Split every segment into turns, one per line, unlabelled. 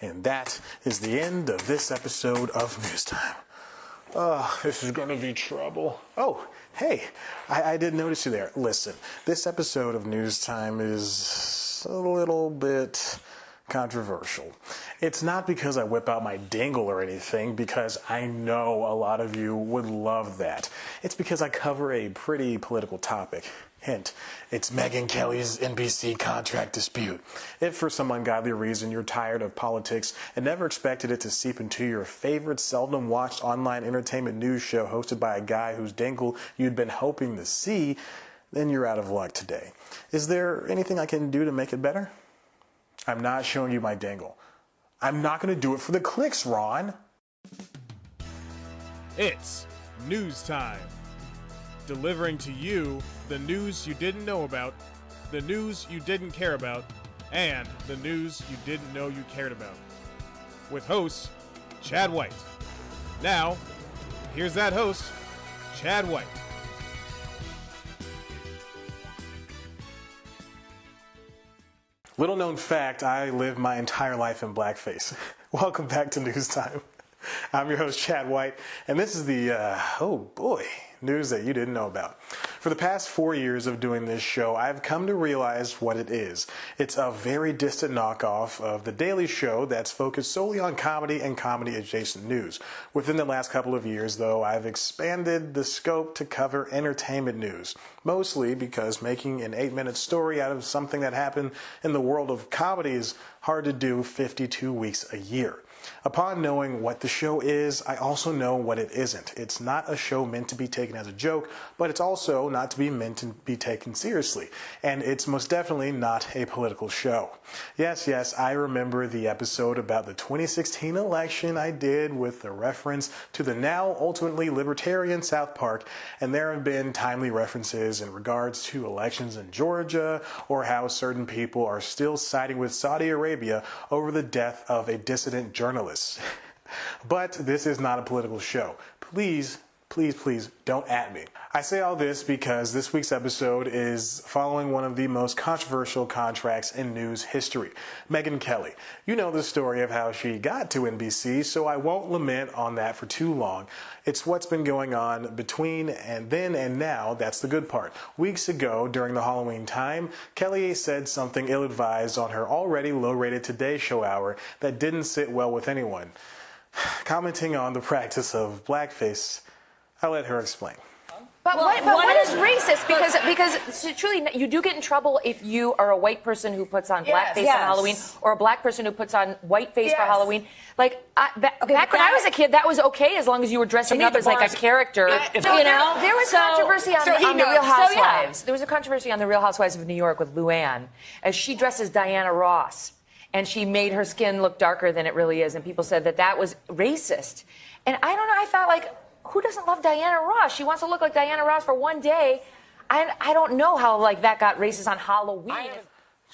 And that is the end of this episode of News Time. Oh, this is going to be trouble. Oh, hey, I did notice you there. Listen, this episode of News Time is a little bit controversial. It's not because I whip out my dingle or anything, because I know a lot of you would love that. It's because I cover a pretty political topic. Hint, it's Megyn Kelly's NBC contract dispute. If for some ungodly reason you're tired of politics and never expected it to seep into your favorite seldom watched online entertainment news show hosted by a guy whose dingle you'd been hoping to see, then you're out of luck today. Is there anything I can do to make it better? I'm not showing you my dingle. I'm not going to do it for the clicks, Ron.
It's News Time. Delivering to you the news you didn't know about, the news you didn't care about, and the news you didn't know you cared about. With host, Chad White. Now, here's that host, Chad White.
Little known fact, I lived my entire life in blackface. Welcome back to News Time. I'm your host, Chad White, and this is the, news that you didn't know about. For the past 4 years of doing this show, I've come to realize what it is. It's a very distant knockoff of The Daily Show that's focused solely on comedy and comedy-adjacent news. Within the last couple of years, though, I've expanded the scope to cover entertainment news, mostly because making an 8-minute story out of something that happened in the world of comedy is hard to do 52 weeks a year. Upon knowing what the show is, I also know what it isn't. It's not a show meant to be taken as a joke, but it's also not to be meant to be taken seriously. And it's most definitely not a political show. Yes, I remember the episode about the 2016 election I did with the reference to the now ultimately libertarian South Park, and there have been timely references in regards to elections in Georgia, or how certain people are still siding with Saudi Arabia over the death of a dissident journalist. But this is not a political show. Please don't at me. I say all this because this week's episode is following one of the most controversial contracts in news history, Megyn Kelly. You know the story of how she got to NBC, so I won't lament on that for too long. It's what's been going on between and then and now that's the good part. Weeks ago, during the Halloween time, Kelly said something ill-advised on her already low-rated Today Show hour that didn't sit well with anyone. Commenting on the practice of blackface, I'll let her explain.
But what is racist? Because truly, you do get in trouble if you are a white person who puts on blackface on Halloween, or a black person who puts on whiteface for Halloween. Like, back when I was a kid, that was okay as long as you were dressing up as like a character. There was controversy on the Real Housewives. There was a controversy on the Real Housewives of New York with Luann, as she dressed as Diana Ross, and she made her skin look darker than it really is, and people said that that was racist. And I don't know, I thought, like, who doesn't love Diana Ross? She wants to look like Diana Ross for one day. I don't know how, like, that got racist on Halloween.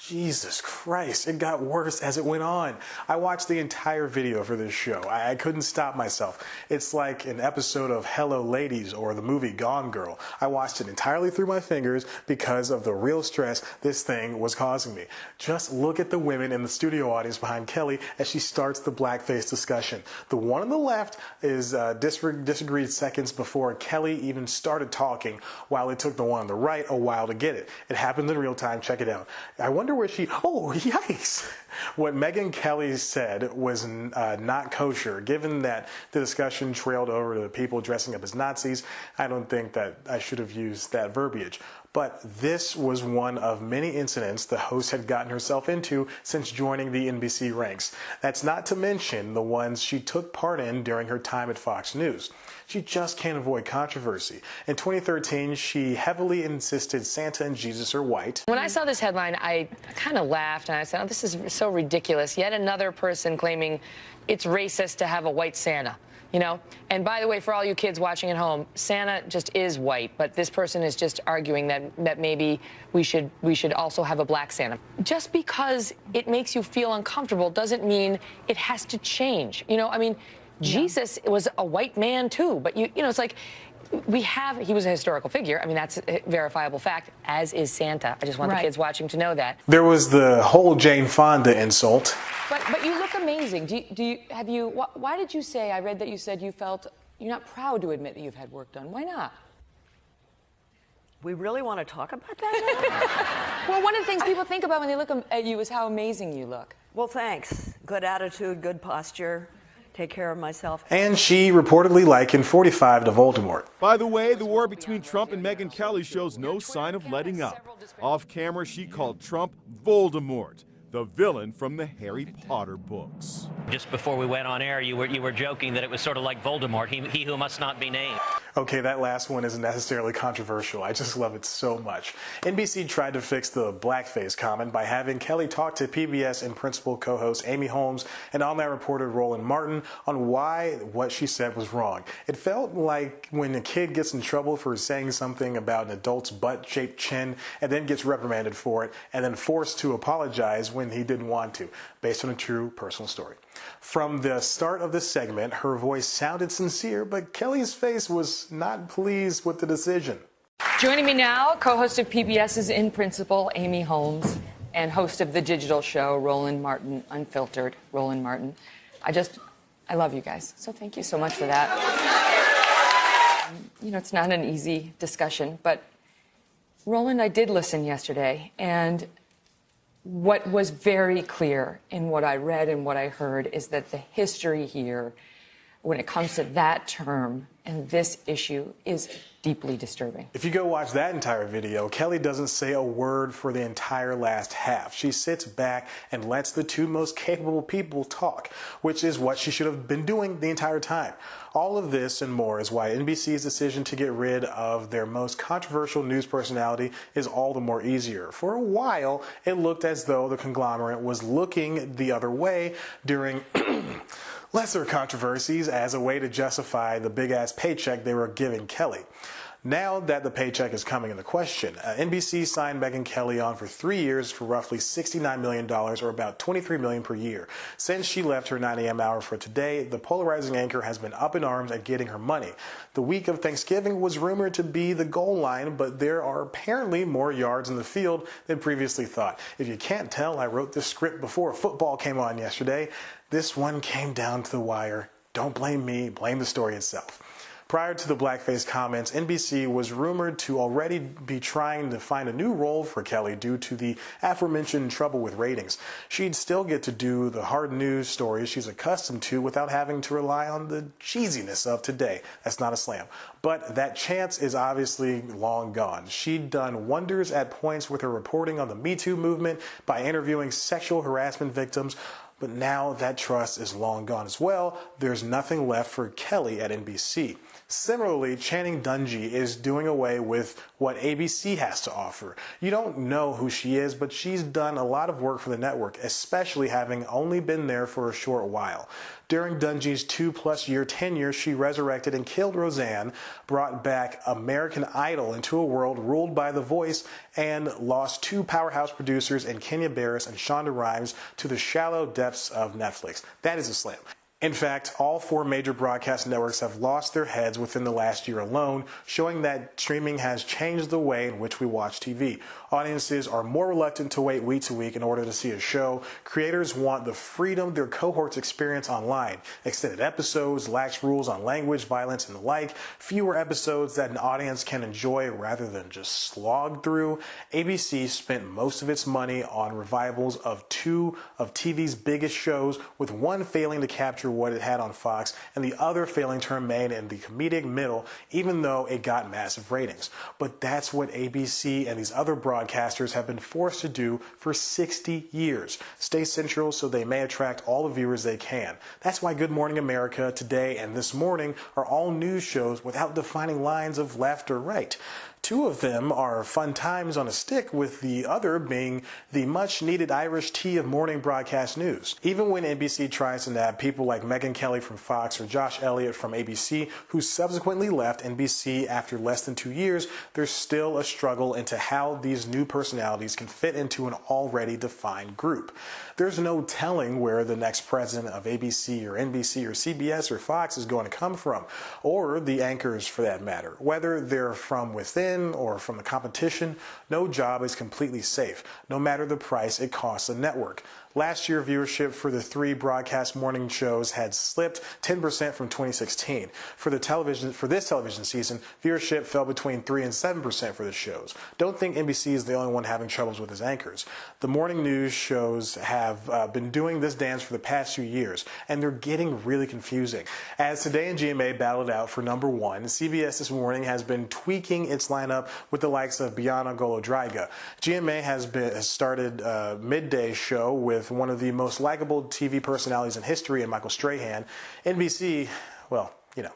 Jesus Christ, it got worse as it went on. I watched the entire video for this show. I couldn't stop myself. It's like an episode of Hello Ladies or the movie Gone Girl. I watched it entirely through my fingers because of the real stress this thing was causing me. Just look at the women in the studio audience behind Kelly as she starts the blackface discussion. The one on the left is disagreed seconds before Kelly even started talking, while it took the one on the right a while to get it. It happened in real time. Check it out. I wonder where yikes. What Megyn Kelly said was not kosher. Given that the discussion trailed over to people dressing up as Nazis, I don't think that I should have used that verbiage. But this was one of many incidents the host had gotten herself into since joining the NBC ranks. That's not to mention the ones she took part in during her time at Fox News. She just can't avoid controversy. In 2013, she heavily insisted Santa and Jesus are white.
When I saw this headline, I kind of laughed and I said, oh, this is so ridiculous. Yet another person claiming it's racist to have a white Santa. You know, and by the way, for all you kids watching at home, Santa just is white, but this person is just arguing that maybe we should also have a black Santa. Just because it makes you feel uncomfortable doesn't mean it has to change. You know, I mean, Jesus was a white man too, but you know, it's like he was a historical figure. I mean, that's a verifiable fact, as is Santa. I just want the kids watching to know that.
There was the whole Jane Fonda insult.
But you look amazing. Why did you say, I read that you said you're not proud to admit that you've had work done. Why not?
We really want to talk about that?
Well, one of the things people think about when they look at you is how amazing you look.
Well, thanks. Good attitude, good posture. Take care of myself.
And she reportedly likened 45 to Voldemort.
By the way, the war between Trump and Megyn Kelly shows no sign of letting up. Off camera, she called Trump Voldemort, the villain from the Harry Potter books.
Just before we went on air, you were joking that it was sort of like Voldemort, he who must not be named.
Okay, that last one isn't necessarily controversial. I just love it so much. NBC tried to fix the blackface comment by having Kelly talk to PBS and principal co-host Amy Holmes and online reporter Roland Martin on why what she said was wrong. It felt like when a kid gets in trouble for saying something about an adult's butt-shaped chin and then gets reprimanded for it and then forced to apologize when he didn't want to, based on a true personal story. From the start of this segment, her voice sounded sincere, but Kelly's face was not pleased with the decision.
Joining me now, co-host of PBS's In Principle, Amy Holmes, and host of the digital show, Roland Martin, Unfiltered, Roland Martin. I love you guys, so thank you so much for that. You know, it's not an easy discussion, but Roland, I did listen yesterday, and what was very clear in what I read and what I heard is that the history here, when it comes to that term and this issue, is deeply disturbing.
If you go watch that entire video, Kelly doesn't say a word for the entire last half. She sits back and lets the two most capable people talk, which is what she should have been doing the entire time. All of this and more is why NBC's decision to get rid of their most controversial news personality is all the more easier. For a while, it looked as though the conglomerate was looking the other way during lesser controversies as a way to justify the big-ass paycheck they were giving Kelly. Now that the paycheck is coming into question, NBC signed Megyn Kelly on for 3 years for roughly $69 million, or about $23 million per year. Since she left her 9 a.m. hour for Today, the polarizing anchor has been up in arms at getting her money. The week of Thanksgiving was rumored to be the goal line, but there are apparently more yards in the field than previously thought. If you can't tell, I wrote this script before football came on yesterday. This one came down to the wire. Don't blame me, blame the story itself. Prior to the blackface comments, NBC was rumored to already be trying to find a new role for Kelly due to the aforementioned trouble with ratings. She'd still get to do the hard news stories she's accustomed to without having to rely on the cheesiness of Today. That's not a slam. But that chance is obviously long gone. She'd done wonders at points with her reporting on the Me Too movement by interviewing sexual harassment victims. But now that trust is long gone as well. There's nothing left for Kelly at NBC. Similarly, Channing Dungey is doing away with what ABC has to offer. You don't know who she is, but she's done a lot of work for the network, especially having only been there for a short while. During Dungey's 2+ year tenure, she resurrected and killed Roseanne, brought back American Idol into a world ruled by The Voice, and lost 2 powerhouse producers in Kenya Barris and Shonda Rhimes to the shallow depths of Netflix. That is a slam. In fact, all 4 major broadcast networks have lost their heads within the last year alone, showing that streaming has changed the way in which we watch TV. Audiences are more reluctant to wait week to week in order to see a show. Creators want the freedom their cohorts experience online. Extended episodes, lax rules on language, violence, and the like. Fewer episodes that an audience can enjoy rather than just slog through. ABC spent most of its money on revivals of 2 of TV's biggest shows, with one failing to capture what it had on Fox and the other failing to remain in the comedic middle, even though it got massive ratings. But that's what ABC and these other broadcasters have been forced to do for 60 years. Stay central so they may attract all the viewers they can. That's why Good Morning America, Today, and This Morning are all news shows without defining lines of left or right. Two of them are fun times on a stick, with the other being the much-needed Irish tea of morning broadcast news. Even when NBC tries to nab people like Megyn Kelly from Fox or Josh Elliott from ABC, who subsequently left NBC after less than 2 years, there's still a struggle into how these new personalities can fit into an already defined group. There's no telling where the next president of ABC or NBC or CBS or Fox is going to come from, or the anchors for that matter. Whether they're from within or from the competition, no job is completely safe, no matter the price it costs a network. Last year, viewership for the 3 broadcast morning shows had slipped 10% from 2016. For this television season, viewership fell between 3 and 7% for the shows. Don't think NBC is the only one having troubles with its anchors. The morning news shows have been doing this dance for the past few years, and they're getting really confusing. As Today and GMA battled out for number 1, CBS This Morning has been tweaking its lineup with the likes of Biana Golodryga. GMA has started a midday show with one of the most likable TV personalities in history in Michael Strahan. NBC, well, you know.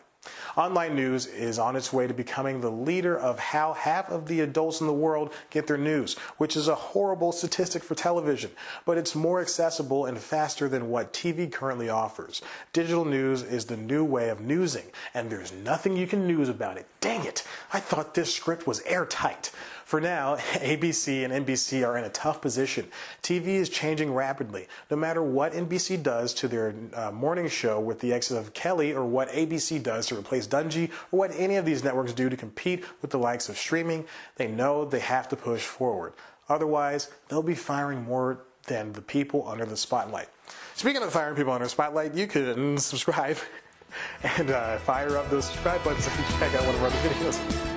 Online news is on its way to becoming the leader of how half of the adults in the world get their news, which is a horrible statistic for television, but it's more accessible and faster than what TV currently offers. Digital news is the new way of newsing, and there's nothing you can news about it. Dang it! I thought this script was airtight. For now, ABC and NBC are in a tough position. TV is changing rapidly. No matter what NBC does to their morning show with the exit of Kelly, or what ABC does to replace Dungey, or what any of these networks do to compete with the likes of streaming, they know they have to push forward. Otherwise, they'll be firing more than the people under the spotlight. Speaking of firing people under the spotlight, you can subscribe and fire up those subscribe buttons if you check out one of our other videos.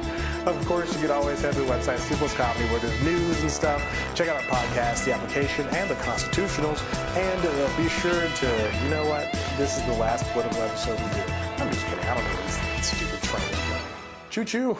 Of course, you can always head to the website, Sleepless Comedy, where there's news and stuff. Check out our podcast, The Application, and The Constitutionals. And be sure to, you know what, this is the last political episode we do. I'm just kidding. I don't know what this stupid trailer is. Choo-choo.